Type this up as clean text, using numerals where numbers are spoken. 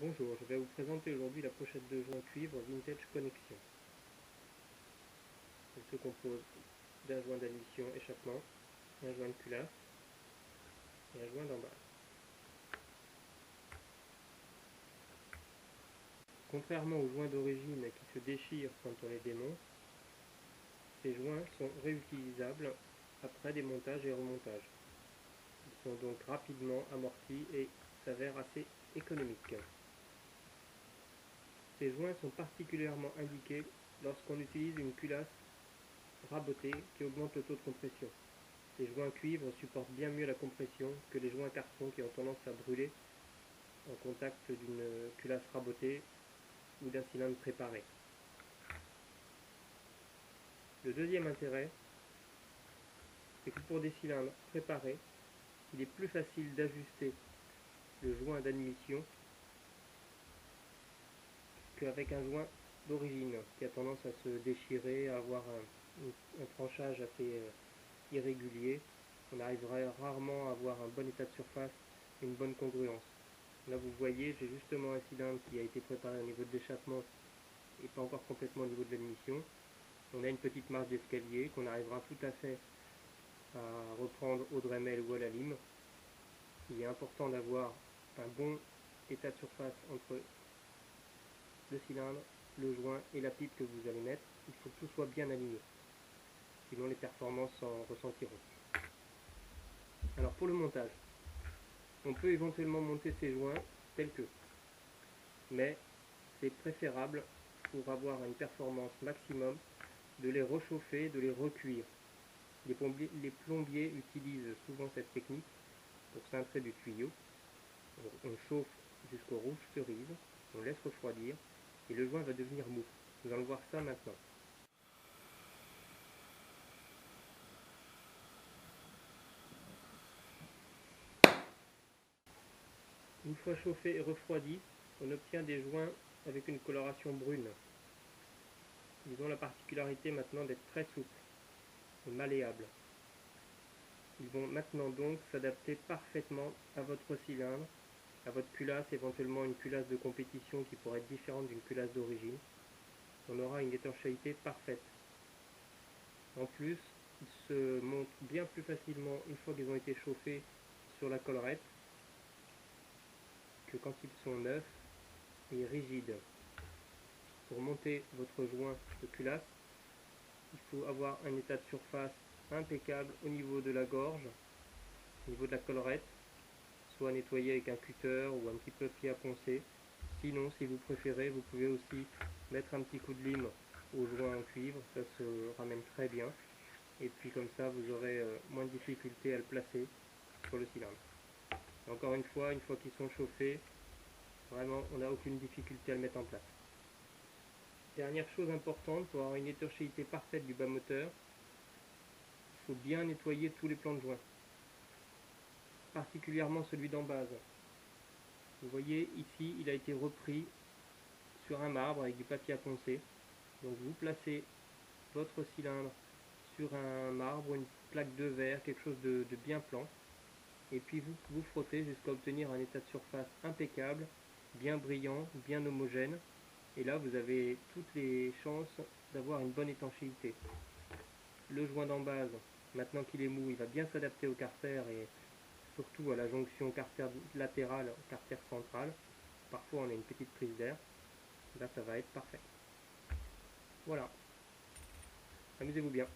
Bonjour, je vais vous présenter aujourd'hui la pochette de joint cuivre Vintage Connection. Elle se compose d'un joint d'admission échappement, un joint de culasse et un joint d'embase. Contrairement aux joints d'origine qui se déchirent quand on les démonte, ces joints sont réutilisables après démontage et remontage. Ils sont donc rapidement amortis et s'avèrent assez économiques. Ces joints sont particulièrement indiqués lorsqu'on utilise une culasse rabotée qui augmente le taux de compression. Les joints cuivre supportent bien mieux la compression que les joints carton qui ont tendance à brûler en contact d'une culasse rabotée ou d'un cylindre préparé. Le deuxième intérêt, c'est que pour des cylindres préparés, il est plus facile d'ajuster le joint d'admission qu'avec un joint d'origine qui a tendance à se déchirer, à avoir un tranchage assez irrégulier. On arriverait rarement à avoir un bon état de surface et une bonne congruence. Là vous voyez, j'ai justement un cylindre qui a été préparé au niveau de l'échappement et pas encore complètement au niveau de l'admission. On a une petite marge d'escalier qu'on arrivera tout à fait à reprendre au Dremel ou à la lime. Il est important d'avoir un bon état de surface entre le cylindre, le joint et la pipe que vous allez mettre. Il faut que tout soit bien aligné, sinon les performances s'en ressentiront. Alors pour le montage, on peut éventuellement monter ces joints tels que, mais c'est préférable pour avoir une performance maximum de les rechauffer, de les recuire. Les plombiers utilisent souvent cette technique pour cintrer du tuyau. On chauffe jusqu'au rouge cerise, on laisse refroidir et le joint va devenir mou. Nous allons voir ça maintenant. Une fois chauffé et refroidi, on obtient des joints avec une coloration brune. Ils ont la particularité maintenant d'être très souples et malléables. Ils vont maintenant donc s'adapter parfaitement à votre cylindre, à votre culasse, éventuellement une culasse de compétition qui pourrait être différente d'une culasse d'origine. On aura une étanchéité parfaite. En plus, ils se montent bien plus facilement une fois qu'ils ont été chauffés sur la collerette que quand ils sont neufs et rigides. Pour monter votre joint de culasse, il faut avoir un état de surface impeccable au niveau de la gorge, au niveau de la collerette, soit nettoyé avec un cutter ou un petit papier à poncer. Sinon, si vous préférez, vous pouvez aussi mettre un petit coup de lime au joint en cuivre, ça se ramène très bien. Et puis comme ça, vous aurez moins de difficulté à le placer sur le cylindre. Encore une fois qu'ils sont chauffés, vraiment, on n'a aucune difficulté à le mettre en place. Dernière chose importante, pour avoir une étanchéité parfaite du bas moteur, il faut bien nettoyer tous les plans de joint, particulièrement celui d'en base. Vous voyez ici, il a été repris sur un marbre avec du papier à poncer. Donc vous placez votre cylindre sur un marbre, une plaque de verre, quelque chose de bien plan, et puis vous frottez jusqu'à obtenir un état de surface impeccable, bien brillant, bien homogène, et là vous avez toutes les chances d'avoir une bonne étanchéité. Le joint d'embase, maintenant qu'il est mou, il va bien s'adapter au carter et surtout à la jonction carter latérale, carter centrale. Parfois on a une petite prise d'air, là ça va être parfait. Voilà, amusez-vous bien.